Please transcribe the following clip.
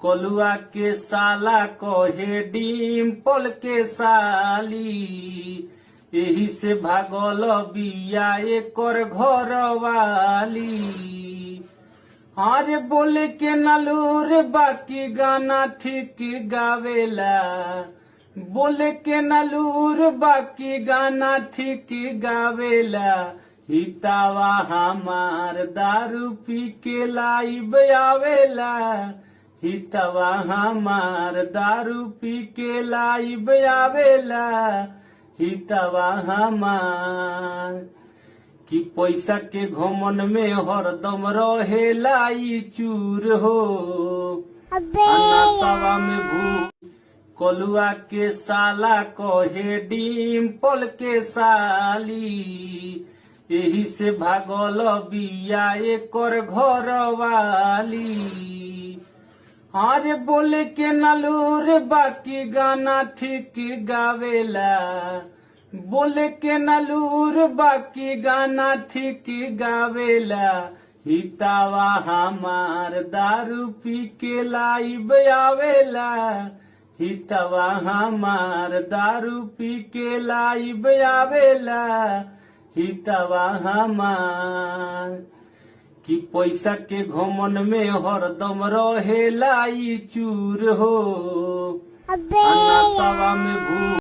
कलुआ के साला कहे डिम्पल के साली, एही से भागल बिया एकर घर वाली। अरे बोले के नलूर बाकी गाना ठीक गावेला, बोले के नलूर बाकी गाना ठीक गावेला। हितावा हमार दारू पी के लाइब आवेला, हितवा हमार दारू पी के लाइब आवेला। हितवा हमार कि पैसा के घमन में हरदम रहेला ई चूर हो। नशवा में भूख कलुआ के साला कहे डिम्पल के साली, एही से भागल बिया एकर घर वाली। अरे बोले के नलूर बाकी गाना ठीक गावेला, बोले के नलूर बाकी गाना ठीक गावेला। हितावा हमार दारू पी के लाइब आवेला, हितवा हमार दारू पी के लाइब आवेला। हितवा हमार कि पैसा के घमन में हरदम रहेला ई चूर हो। नशवा में भूख